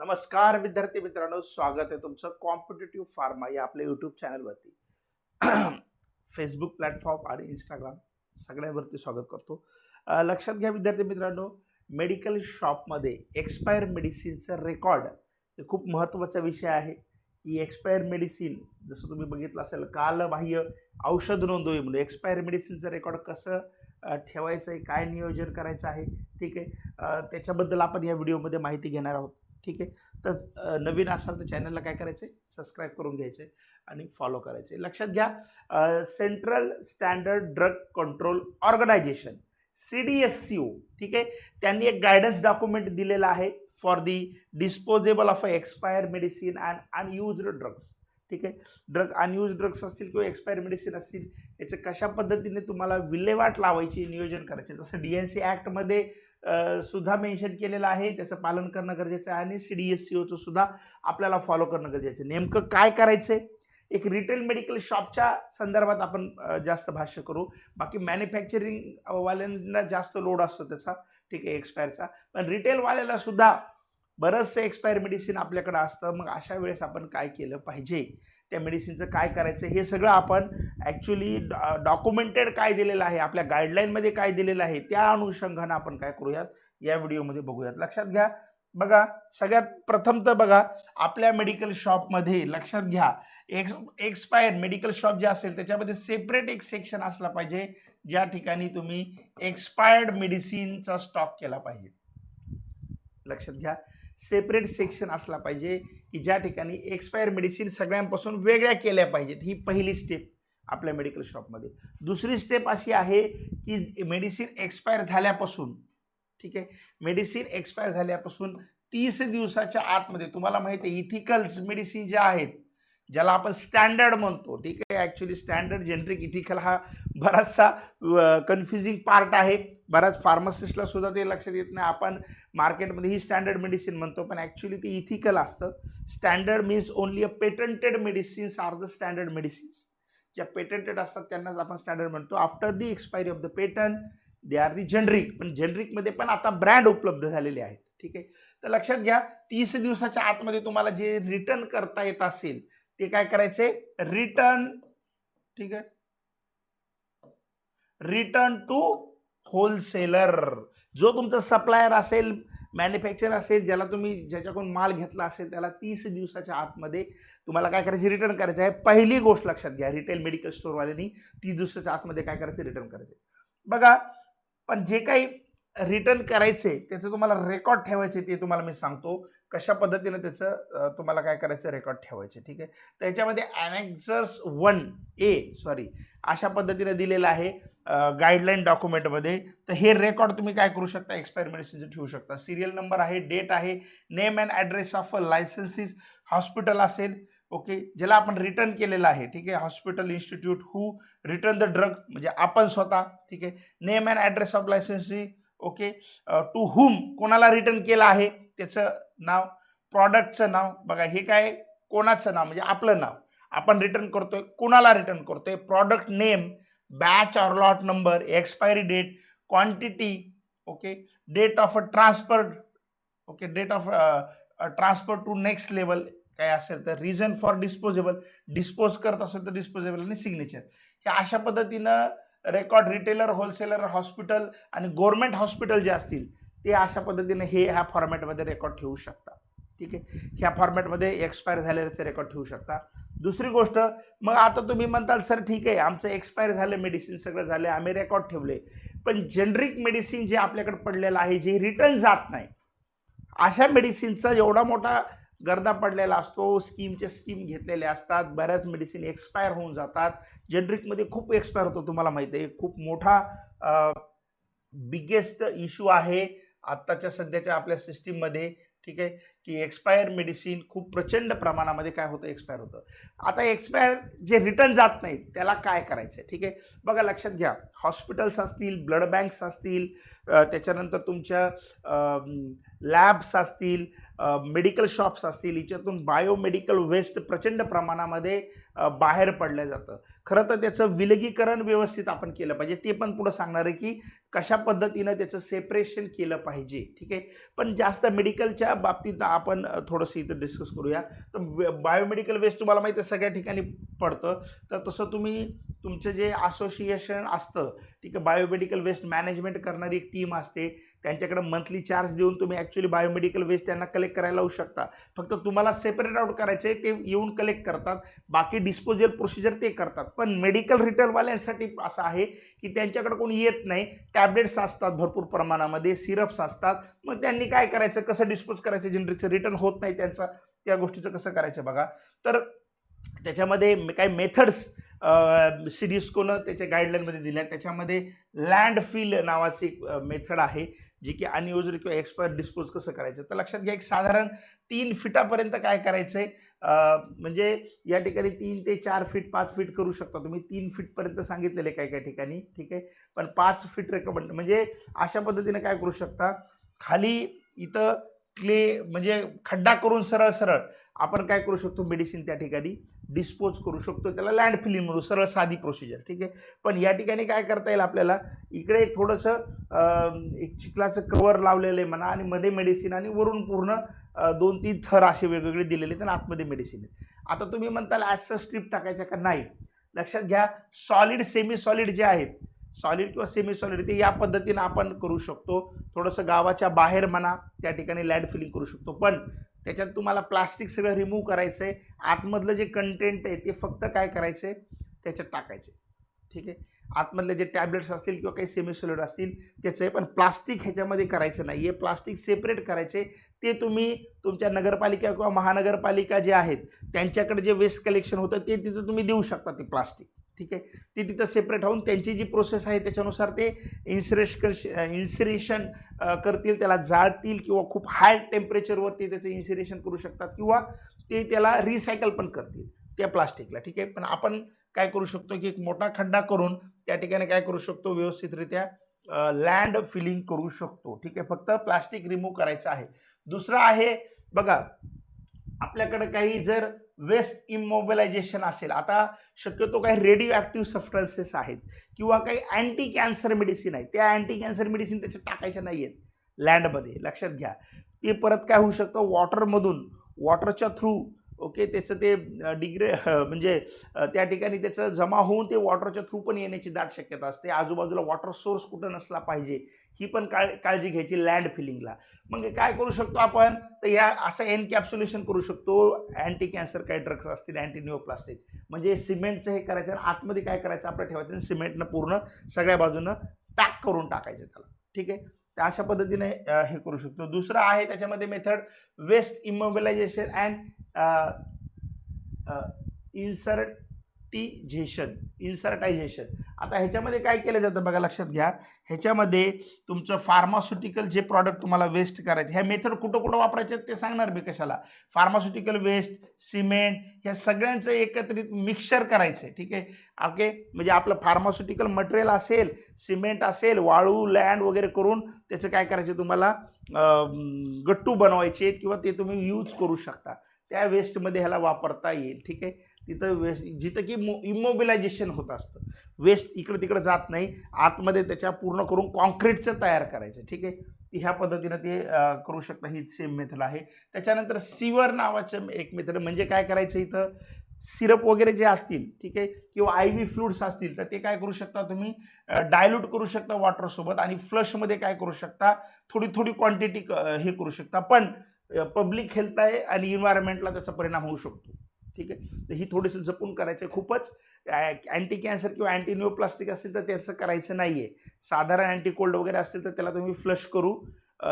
नमस्कार विद्यार्थी मित्रांनो, स्वागत आहे तुमचं कॉम्पिटिटिव्ह फार्मा या आपल्या यूट्यूब चॅनलवरती. फेसबुक प्लॅटफॉर्म आणि इंस्टाग्राम सगळ्यावरती स्वागत करतो. लक्षात घ्या विद्यार्थी मित्रांनो, मेडिकल शॉपमध्ये एक्सपायर मेडिसिनचं रेकॉर्ड हे खूप महत्त्वाचा विषय आहे. की एक्सपायर मेडिसिन जसं तुम्ही बघितलं असेल, कालबाह्य औषध नोंदणी म्हणून एक्सपायर मेडिसिनचं रेकॉर्ड कसं ठेवायचं आहे, काय नियोजन करायचं आहे, ठीक आहे. त्याच्याबद्दल आपण या व्हिडिओमध्ये माहिती घेणार आहोत. ठीक आहे. तर नवीन असाल तर चॅनलला काय करायचं आहे, सबस्क्राईब करून घ्यायचं आहे आणि फॉलो करायचं आहे. लक्षात घ्या, central standard drug control organisation CDSCO, ठीक आहे, त्यांनी एक गायडन्स डॉक्युमेंट दिलेला आहे for the disposable of expire medicine and unused drugs. ठीक आहे. अनयुज्ड ड्रग्स असतील किंवा एक्सपायर मेडिसिन असतील, याचं कशा पद्धतीने तुम्हाला विल्हेवाट लावायची, नियोजन करायचे, जसं DNC ॲक्टमध्ये सुद्धा मेन्शन केलेलं आहे. त्याचं पालन करणं गरजेचं आहे आणि CDSCOचं सुद्धा आपल्याला फॉलो करणं गरजेचं आहे. नेमकं काय करायचं आहे, एक रिटेल मेडिकल शॉपच्या संदर्भात आपण जास्त भाष्य करू. बाकी मॅन्युफॅक्चरिंग वाल्यांना जास्त लोड असतो त्याचा, ठीक आहे, एक्सपायरचा. पण रिटेलवाल्याला सुद्धा बरंचसं एक्सपायर मेडिसिन आपल्याकडे असतं. मग अशा वेळेस आपण काय केलं पाहिजे, त्या मेडिसिनचं काय करायचं, हे सगळं आपण ॲक्च्युली डॉक्युमेंटेड काय दिलेलं आहे, आपल्या गाईडलाईनमध्ये काय दिलेलं आहे, त्या अनुषंगानं आपण काय करूयात, या व्हिडिओमध्ये बघूयात. लक्षात घ्या. बघा, सगळ्यात प्रथम तर बघा, आपल्या मेडिकल शॉपमध्ये लक्षात घ्या, एक्सपायर मेडिकल शॉप जे असेल त्याच्यामध्ये सेपरेट एक सेक्शन असला पाहिजे, ज्या ठिकाणी तुम्ही एक्सपायर्ड मेडिसिनचा स्टॉक केला पाहिजे. लक्षात घ्या, सेपरेट सेक्शन असला पाहिजे की ज्या ठिकाणी एक्सपायर मेडिसिन सगळ्यांपासून वेगळ्या केल्या पाहिजेत. ही पहिली स्टेप आपल्या मेडिकल शॉपमध्ये. दुसरी स्टेप अशी आहे की मेडिसिन एक्सपायर झाल्यापासून, ठीक आहे, मेडिसिन एक्सपायर झाल्यापासून 30 दिवसाच्या आतमध्ये, तुम्हाला माहिती आहे इथिकल्स मेडिसिन ज्या आहेत, ज्याला आपण स्टँडर्ड म्हणतो, ठीक आहे. ॲक्च्युली स्टँडर्ड, जेनरिक, इथिकल हा बराचसा कन्फ्युजिंग पार्ट आहे. बऱ्याच फार्मासिस्टला सुद्धा ते लक्षात येत नाही. आपण मार्केटमध्ये ही स्टँडर्ड मेडिसिन म्हणतो, पण ॲक्च्युली ते इथिकल असतं. Standard means only a patented medicines are the standard medicines. ज्या पेटंटेड असतात त्यांनाच आपण स्टँडर्ड म्हणतो. After the expiry of the patent they are the generic. पण जेनरिकमध्ये पण आता ब्रँड उपलब्ध झालेले आहेत, ठीक आहे. तर लक्षात घ्या, 30 दिवसाच्या आतमध्ये तुम्हाला जे रिटर्न करता येत असेल ते काय करायचे, रिटर्न, ठीक आहे, रिटर्न टू होलसेलर. जो तुमचा सप्लायर असेल, मॅन्युफॅक्चर असेल, ज्याच्याकडून माल घेतला असेल, त्याला 30 दिवसाच्या आतमध्ये तुम्हाला काय करायचे, रिटर्न करायचं आहे. पहिली गोष्ट लक्षात घ्या, रिटेल मेडिकल स्टोअरवाल्यांनी 30 दिवसाच्या आतमध्ये काय करायचं, रिटर्न करायचे. बघा, पण जे काही रिटर्न करायचे त्याचं तुम्हाला रेकॉर्ड ठेवायचे, ते तुम्हाला मी सांगतो कशा पद्धतीने त्याचं तुम्हाला काय करायचं, रेकॉर्ड ठेवायचे, ठीक आहे. त्याच्यामध्ये ॲनेक्झर्स 1A अशा पद्धतीने दिलेलं आहे गाईडलाईन डॉक्युमेंटमध्ये. तर हे रेकॉर्ड तुम्ही काय करू शकता, एक्सपायर मेडिसिनचं ठेवू शकता. सिरियल नंबर आहे, डेट आहे, name and address of a licensees hospital असेल, ओके, ज्याला आपण रिटर्न केलेलं आहे, ठीक आहे. Hospital, institute, who return the drug म्हणजे आपण स्वतः, ठीक आहे. Name and address of licensee, okay. To whom, कोणाला रिटर्न केलं आहे त्याचं नाव, प्रॉडक्टचं नाव. बघा, हे काय, कोणाचं नाव म्हणजे आपलं नाव, आपण रिटर्न करतोय, कोणाला रिटर्न करतोय, product name, batch or lot number, expiry date, quantity, okay, date of transfer, okay, date of transfer to next level काय असेल तर, रिझन फॉर डिस्पोजेबल, डिस्पोज करत असेल तर डिस्पोजेबल, आणि सिग्नेचर. हे अशा पद्धतीनं रेकॉर्ड रिटेलर, होलसेलर, हॉस्पिटल आणि गव्हर्नमेंट हॉस्पिटल जे असतील ते अशा पद्धतीने ह्या फॉर्मॅटमध्ये रेकॉर्ड ठेवू शकता, ठीक आहे. ह्या फॉर्मॅटमध्ये एक्सपायर झालेल्याचे रेकॉर्ड ठेवू शकता. दुसरी गोष्ट, मग आता तुम्ही म्हणताल सर ठीक आहे, आमचं एक्सपायर झालं मेडिसिन, सगळं झालं, आम्ही रेकॉर्ड ठेवले, पण जेनरिक मेडिसिन जे आपल्याकडे पडलेलं आहे, जे रिटर्न जात नाही, अशा मेडिसिनचा एवढा मोठा गर्दा पडलेला असतो, स्कीम घेतलेले असतात, बऱ्याच मेडिसिन एक्सपायर होऊन जातात. जेनरिकमध्ये खूप एक्सपायर होतो, तुम्हाला माहिती आहे. खूप मोठा बिगेस्ट इश्यू आहे आत्ताच्या सध्याच्या आपल्या सिस्टीममध्ये, ठीक आहे, की एक्सपायर मेडिसिन खूप प्रचंड प्रमाणामध्ये काय होतं, एक्सपायर होतं. आता एक्सपायर जे रिटर्न जात नाहीत त्याला काय करायचं, ठीक आहे. बघा, लक्षात घ्या, हॉस्पिटल्स असतील, ब्लड बँक्स असतील, त्याच्यानंतर तुमच्या लॅब्स असतील, मेडिकल शॉप्स असतील, याच्यातून बायोमेडिकल वेस्ट प्रचंड प्रमाणामध्ये बाहेर पडलं जातं. खरं तर त्याचं विलगीकरण व्यवस्थित आपण केलं पाहिजे. ते पण पुढं सांगणार आहे की कशा पद्धतीनं त्याचं सेपरेशन केलं पाहिजे. ठीक आहे. पण जास्त मेडिकलच्या बाबतीत आपण थोडंसं इथं डिस्कस करूया. तर बायोमेडिकल वेस्ट तुम्हाला माहिती आहे सगळ्या ठिकाणी पडतं. तर तसं तुम्ही तुमचं जे असोसिएशन असतं, ठीक आहे, बायोमेडिकल वेस्ट मॅनेजमेंट करणारी एक टीम असते, त्यांच्याकडे मंथली चार्ज देऊन तुम्ही ॲक्च्युली बायोमेडिकल वेस्ट त्यांना कलेक्ट करायला लावू शकता. फक्त तुम्हाला सेपरेट आउट करायचं आहे, ते येऊन कलेक्ट करतात. बाकी डिस्पोजल प्रोसिजर ते करतात. पण मेडिकल रिटेलवाल्यांसाठी असं आहे की त्यांच्याकडे कोणी येत नाही. टॅबलेट्स असतात भरपूर प्रमाणामध्ये, सिरप्स असतात. मग त्यांनी काय करायचं, कसं डिस्पोज करायचं, जनरिकचं रिटर्न होत नाही त्यांचा, त्या गोष्टीचं कसं करायचं बघा. तर त्याच्यामध्ये काही मेथड्स सिडिस्कोनं त्याच्या गाईडलाईनमध्ये दिल्या. त्याच्यामध्ये लँडफिल नावाची एक मेथड आहे, जी की अनयुज्ड किंवा एक्सपायर डिस्पोज कसं करायचं. तर लक्षात घ्या, एक साधारण 3 फीटापर्यंत काय करायचं आहे, म्हणजे या ठिकाणी 3 ते 4 फीट 5 फीट करू शकता तुम्ही. 3 फीटपर्यंत सांगितलेले काही ठिकाणी, ठीक आहे. पण 5 फीट रेकमेंड, म्हणजे अशा पद्धतीने काय करू शकता, खाली इथं क्ले म्हणजे खड्डा करून सरळ सरळ आपण काय करू शकतो, मेडिसिन त्या ठिकाणी डिस्पोज करू शकतो. त्याला लँड फिलिंग म्हणू, सरळ साधी प्रोसिजर, ठीक आहे. पण या ठिकाणी काय करता येईल आपल्याला, इकडे एक थोडंसं एक चिखलाचं कवर लावलेलं आहे म्हणा, आणि मध्ये मेडिसिन, आणि वरून पूर्ण 2-3 थर असे वेगवेगळे दिलेले आहेत, आणि आतमध्ये मेडिसिन आहे. आता तुम्ही म्हणताल ॲज स्ट्रीप टाकायच्या का, नाही. लक्षात घ्या, सॉलिड सेमी सॉलिड जे आहेत, सॉलिड किंवा सेमी सॉलिड, ते या पद्धतीनं आपण करू शकतो. थोडंसं गावाच्या बाहेर म्हणा त्या ठिकाणी लँड फिलिंग करू शकतो. पण त्याच्यात तुम्हाला प्लास्टिक सगळं रिमूव्ह करायचं आहे. आतमधलं जे कंटेंट आहे ते फक्त काय करायचं आहे, त्याच्यात टाकायचे, ठीक आहे. आतमधले जे टॅबलेट्स असतील किंवा काही सेमी सॉलिड असतील त्याचं आहे. पण प्लास्टिक ह्याच्यामध्ये करायचं नाही आहे. प्लास्टिक सेपरेट करायचे. ते तुम्ही तुमच्या नगरपालिका किंवा महानगरपालिका जे आहेत त्यांच्याकडे जे वेस्ट कलेक्शन होतं ते तिथं तुम्ही देऊ शकता, ते प्लास्टिक, ठीक आहे. ते तिथं सेपरेट होऊन त्यांची जी प्रोसेस आहे त्याच्यानुसार ते इन्सिरेशन करतील, त्याला जाळतील, किंवा खूप हाय टेम्परेचरवरती त्याचं इन्सिरेशन करू शकतात, किंवा ते त्याला रिसायकल पण करतील त्या प्लास्टिकला, ठीक आहे. पण आपण काय करू शकतो की एक मोठा खड्डा करून त्या ठिकाणी काय करू शकतो, व्यवस्थितरित्या लँड फिलिंग करू शकतो, ठीक आहे. फक्त प्लास्टिक रिमूव्ह करायचं आहे. दुसरं आहे बघा, आपल्याकडे काही जर वेस्ट इमोबिलायझेशन असेल, आता शक्यतो काही रेडिओ ॲक्टिव्ह सबस्टन्सेस आहेत किंवा काही अँटी कॅन्सर मेडिसिन आहेत, त्या अँटी कॅन्सर मेडिसिन त्याच्यात टाकायच्या नाही आहेत लँडमध्ये, लक्षात घ्या. ते परत काय होऊ शकतं, वॉटरमधून, वॉटरच्या थ्रू, ओके, त्याचं ते म्हणजे त्या ठिकाणी त्याचं जमा होऊन ते वॉटरच्या थ्रू पण येण्याची दाट शक्यता असते. आजूबाजूला वॉटर सोर्स कुठं नसला पाहिजे, ही पण काळजी घ्यायची लँड फिलिंगला. मग काय करू शकतो आपण, तर या असं एनकॅप्सुलेशन करू शकतो. अँटी कॅन्सर काही ड्रग्स असतील, अँटी निओप्लास्टिक, म्हणजे सिमेंटचं हे करायचं, आणि आतमध्ये काय करायचं आपलं ठेवायचं, सिमेंटनं पूर्ण सगळ्या बाजूनं पॅक करून टाकायचं त्याला, ठीक आहे. तर अशा पद्धतीने हे करू शकतो. दुसरं आहे त्याच्यामध्ये मेथड वेस्ट इमोबिलायझेशन अँड इन्सर्टायझेशन. आता ह्याच्यामध्ये काय केलं जातं बघा, लक्षात घ्या. ह्याच्यामध्ये तुमचं फार्मास्युटिकल जे प्रॉडक्ट तुम्हाला वेस्ट करायचे, ह्या मेथड कुठं कुठं वापरायचे ते सांगणार मी कशाला. फार्मास्युटिकल वेस्ट, सिमेंट, ह्या सगळ्यांचं एकत्रित मिक्सचर करायचं आहे, ठीक आहे. ओके, म्हणजे आपलं फार्मास्युटिकल मटेरियल असेल, सिमेंट असेल, वाळू, लँड वगैरे करून त्याचं काय करायचं, तुम्हाला गट्टू बनवायचे, किंवा ते तुम्ही यूज करू शकता. त्या वेस्टमध्ये ह्याला वापरता येईल, ठीक आहे. तिथं वेस्ट जिथं की इमोबिलायझेशन होत असतं, वेस्ट इकडं तिकडं जात नाही, आतमध्ये त्याच्या पूर्ण करून कॉन्क्रीटचं तयार करायचं, ठीक आहे. ह्या पद्धतीनं ते करू शकता. ही सेम मेथड आहे. त्याच्यानंतर सिवर नावाचं एक मेथड, म्हणजे काय करायचं, इथं सिरप वगैरे जे असतील, ठीक आहे, किंवा IV फ्लुइड्स असतील, तर ते काय करू शकता तुम्ही, डायल्यूट करू शकता वॉटरसोबत, आणि फ्लशमध्ये काय करू शकता, थोडी थोडी क्वांटिटी हे करू शकता. पण पब्लिक हेल्थ आहे आणि इन्व्हायरमेंटला त्याचा परिणाम होऊ शकतो, ठीक आहे. तर ही थोडीशी जपून करायचं. खूपच अँटी कॅन्सर किंवा अँटी निओप्लास्टिक असेल तर त्याचं करायचं नाही आहे. साधारण अँटी कोल्ड वगैरे असतील तर त्याला तुम्ही फ्लश करू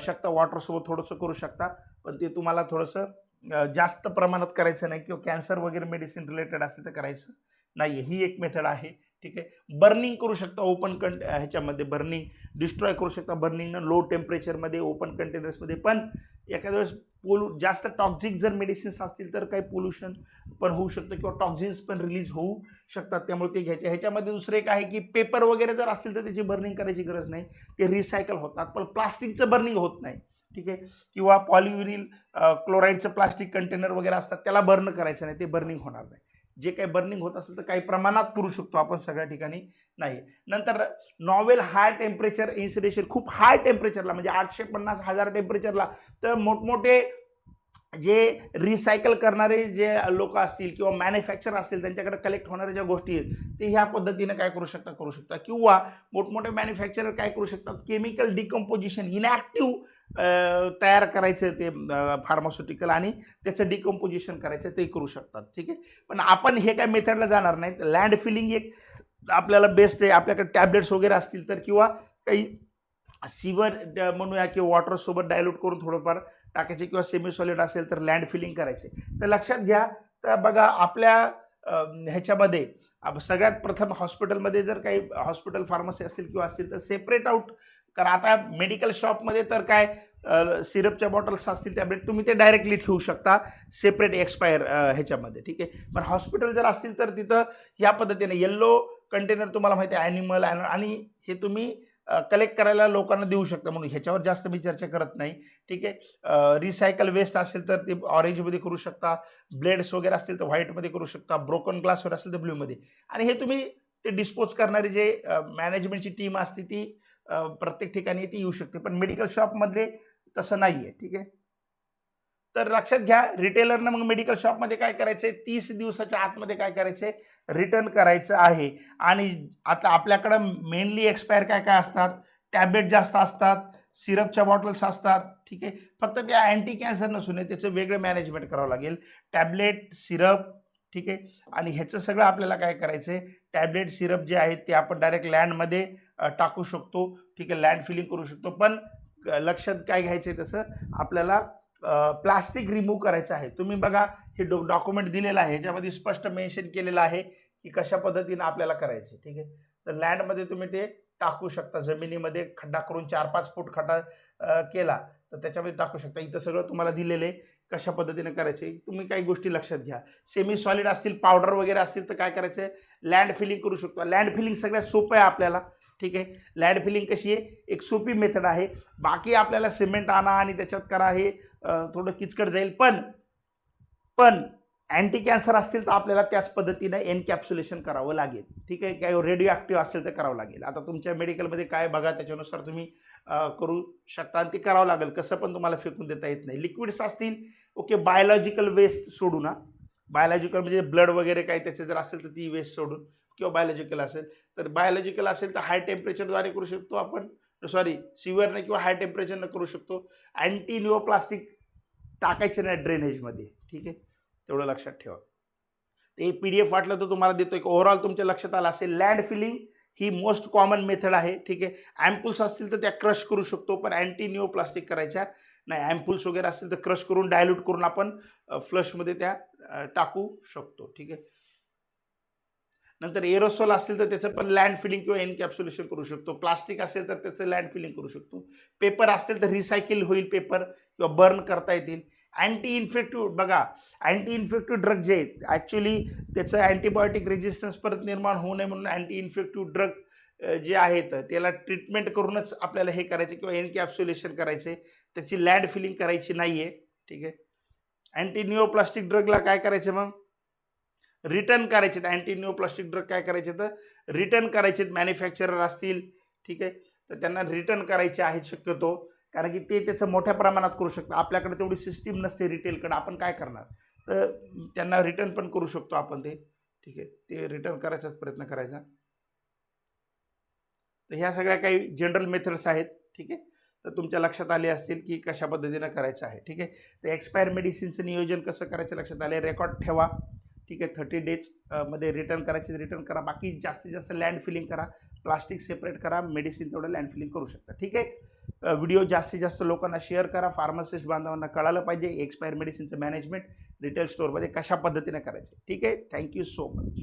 शकता, वॉटरसोबत थोडंसं करू शकता. पण ते तुम्हाला थोडंसं जास्त प्रमाणात करायचं नाही, किंवा कॅन्सर वगैरे मेडिसिन रिलेटेड असेल तर करायचं नाही. ही एक मेथड आहे, ठीक आहे. बर्निंग करू शकता, ओपन ह्याच्यामध्ये बर्निंग, डिस्ट्रॉय करू शकता बर्निंगनं, लो टेम्परेचरमध्ये, ओपन कंटेनर्समध्ये. पण एखाद्या वेळेस जास्त टॉक्झिक जर मेडिसिन्स असतील तर काही पोल्युशन पण होऊ शकतं, किंवा टॉक्झिन्स पण रिलीज होऊ शकतात, त्यामुळे ते घ्यायचे. ह्याच्यामध्ये दुसरं एक आहे की पेपर वगैरे जर असतील तर त्याची बर्निंग करायची गरज नाही, ते रिसायकल होतात. पण प्लास्टिकचं बर्निंग होत नाही, ठीक आहे, किंवा पॉलिव्हिनिल क्लोराईडचं प्लास्टिक कंटेनर वगैरे असतात त्याला बर्न करायचं नाही, ते बर्निंग होणार नाही. जे काही बर्निंग होत असेल तर काही प्रमाणात करू शकतो आपण, सगळ्या ठिकाणी नाही. नंतर नॉवेल हाय टेम्परेचर इन्सिडेशन, खूप हाय टेम्परेचरला म्हणजे 850,000 टेम्परेचरला, तर मोठमोठे जे रिसायकल करणारे जे लोक असतील किंवा मॅन्युफॅक्चर असतील त्यांच्याकडे कलेक्ट होणाऱ्या ज्या गोष्टी आहेत ते ह्या पद्धतीने काय करू शकता. किंवा मोठमोठे मॅन्युफॅक्चरर काय करू शकतात, केमिकल डिकम्पोजिशन, इनॅक्टिव्ह तयार करायचं ते फार्मास्युटिकल आणि त्याचं डिकम्पोजिशन करायचं ते करू शकतात. ठीक आहे, पण आपण हे काय मेथडला जाणार नाहीत. लँड फिलिंग एक आपल्याला बेस्ट आहे. आपल्याकडे टॅबलेट्स वगैरे असतील तर, किंवा काही सिवर म्हणूया किंवा वॉटर सोबत डायल्यूट करून थोडंफार टाकायचे, किंवा सेमी सॉलिड असेल तर लँड फिलिंग करायचे. तर लक्षात घ्या, तर बघा आपल्या ह्याच्यामध्ये सगळ्यात प्रथम हॉस्पिटलमध्ये जर काही हॉस्पिटल फार्मसी असतील किंवा असतील तर सेपरेट आउट करा. आता मेडिकल शॉपमध्ये तर काय सिरपच्या बॉटल्स असतील, टॅबलेट, तुम्ही ते डायरेक्टली ठेवू शकता सेपरेट एक्सपायर ह्याच्यामध्ये. ठीक आहे, पण हॉस्पिटल जर असतील तर तिथं या पद्धतीने येल्लो कंटेनर तुम्हाला माहिती आहे ॲनिमल, आणि हे तुम्ही कलेक्ट करायला लोकांना देऊ शकता, म्हणून ह्याच्यावर जास्त मी चर्चा करत नाही. ठीक आहे, रिसायकल वेस्ट असेल तर ते ऑरेंजमध्ये करू शकता, ब्लेड्स वगैरे असतील तर व्हाईटमध्ये करू शकता, ब्रोकन ग्लासवर असेल तर ब्ल्यूमध्ये, आणि हे तुम्ही ते डिस्पोज करणारी जे मॅनेजमेंटची टीम असते ती प्रत्येक ठिकाणी ती येऊ शकते, पण मेडिकल शॉपमध्ये तसं नाही आहे. ठीक आहे, तर लक्षात घ्या, रिटेलरनं मग मेडिकल शॉपमध्ये काय करायचंय, 30 दिवसाच्या आतमध्ये काय करायचंय, रिटर्न करायचं आहे. आणि आता आपल्याकडं मेनली एक्सपायर काय काय असतात, टॅबलेट जास्त असतात, सिरपच्या बॉटल्स असतात. ठीक आहे, फक्त त्या अँटी कॅन्सर नसून त्याचं वेगळं मॅनेजमेंट करावं लागेल. टॅबलेट, सिरप, ठीक आहे, आणि ह्याचं सगळं आपल्याला काय करायचंय, टॅबलेट, सिरप जे आहेत ते आपण डायरेक्ट लँडमध्ये टाकू शकतो. ठीक आहे, लँड फिलिंग करू शकतो, पण लक्षात काय घ्यायचंय त्याचं, आपल्याला प्लास्टिक रिमूव्ह करायचं आहे. तुम्ही बघा हे डॉक्युमेंट दिलेलं आहे, ह्याच्यामध्ये स्पष्ट मेन्शन केलेलं आहे की कशा पद्धतीने आपल्याला करायचे. ठीक आहे, तर लँडमध्ये तुम्ही ते टाकू शकता, जमिनीमध्ये खड्डा करून 4-5 फूट खड्डा केला तर त्याच्यामध्ये टाकू शकता. इथं सगळं तुम्हाला दिलेलं आहे कशा पद्धतीने करायचे. तुम्ही काही गोष्टी लक्षात घ्या, सेमी सॉलिड असतील, पावडर वगैरे असतील तर काय करायचं, लँड फिलिंग करू शकतो. लँड फिलिंग सगळ्यात सोपं आहे आपल्याला. ठीक आहे, लँड फिलिंग कशी आहे, एक सोपी मेथड आहे. बाकी आपल्याला सिमेंट आणा आणि त्याच्यात करा, हे थोडं किचकट जाईल, पण अँटी कॅन्सर असतील तर आपल्याला त्याच पद्धतीने एनकॅप्सुलेशन करावं लागेल. ठीक आहे, काय रेडिओ ॲक्टिव्ह असेल तर करावं लागेल. आता तुमच्या मेडिकलमध्ये काय बघा, त्याच्यानुसार तुम्ही करू शकता, आणि ते करावं लागेल. कसं पण तुम्हाला फेकून देता येत नाही. लिक्विड्स असतील, ओके, बायोलॉजिकल वेस्ट सोडू ना, बायोलॉजिकल म्हणजे ब्लड वगैरे काही त्याचे जर असेल तर ती वेस्ट सोडून, किंवा बायोलॉजिकल असेल तर हाय टेम्परेचरद्वारे करू शकतो आपण, सॉरी सिव्हिअरने किंवा हाय टेम्परेचरनं करू शकतो. अँटी निओप्लास्टिक टाकायचे नाही ड्रेनेजमध्ये. ठीक आहे, तेवढं लक्षात ठेवा. ते PDF वाटलं तर तुम्हाला देतो. एक ओव्हरऑल तुमच्या लक्षात आलं असेल, लँड फिलिंग ही मोस्ट कॉमन मेथड आहे. ठीक आहे, ॲम्पुल्स असतील तर त्या क्रश करू शकतो, पण अँटी निओप्लास्टिक करायच्या नाही. ॲम्पुल्स वगैरे असतील तर क्रश करून डायल्यूट करून आपण फ्लशमध्ये त्या टाकू शकतो. ठीक आहे, नंतर एरोसोल असतील तर त्याचं पण लँड फिलिंग किंवा एनकॅप्सुलेशन करू शकतो. प्लास्टिक असेल तर त्याचं लँड फिलिंग करू शकतो. पेपर असतील तर रिसायकल होईल पेपर, किंवा बर्न करता येतील. अँटी इन्फेक्टिव्ह बघा, अँटी इन्फेक्टिव्ह ड्रग जे आहेत ॲक्च्युली त्याचं अँटीबायोटिक रेजिस्टन्स परत निर्माण होऊ नये म्हणून अँटी इन्फेक्टिव्ह ड्रग जे आहेत त्याला ट्रीटमेंट करूनच आपल्याला हे करायचे, किंवा एनकॅप्सुलेशन करायचे, त्याची लँड फिलिंग करायची नाही आहे. ठीक आहे, अँटी निओप्लास्टिक ड्रगला काय करायचं, मग रिटर्न करायचे. अँटी निओप्लास्टिक ड्रग काय करायचे, तर रिटर्न करायचे. मॅन्युफॅक्चरर असतील, ठीक आहे, तर त्यांना रिटर्न करायचे आहेत शक्यतो, कारण की ते त्याचं मोठ्या प्रमाणात करू शकतं. आपल्याकडे तेवढी सिस्टीम नसते रिटेलकडे, आपण काय करणार, तर त्यांना रिटर्न पण करू शकतो आपण ते. ठीक आहे, ते रिटर्न करायचाच प्रयत्न करायचा. तर ह्या सगळ्या काही जनरल मेथड्स आहेत. ठीक आहे, तर तुमच्या लक्षात आले असतील की कशा पद्धतीनं करायचं आहे. ठीक आहे, तर एक्सपायर मेडिसिनचं नियोजन कसं करायचं लक्षात आले, रेकॉर्ड ठेवा. ठीक आहे, 30 डेज मध्ये रिटर्न करायचे रिटर्न करा. बाकी जास्तीत जास्त लँड फिलिंग करा, प्लास्टिक सेपरेट करा, मेडिसिन तेवढं लँड फिलिंग करू शकता. ठीक आहे, व्हिडिओ जास्तीत जास्त लोकांना शेअर करा. फार्मासिस्ट बांधवांना कळालं पाहिजे एक्सपायर मेडिसिनचं मॅनेजमेंट रिटेल स्टोअरमध्ये कशा पद्धतीने करायचं. ठीक आहे, थँक्यू सो मच.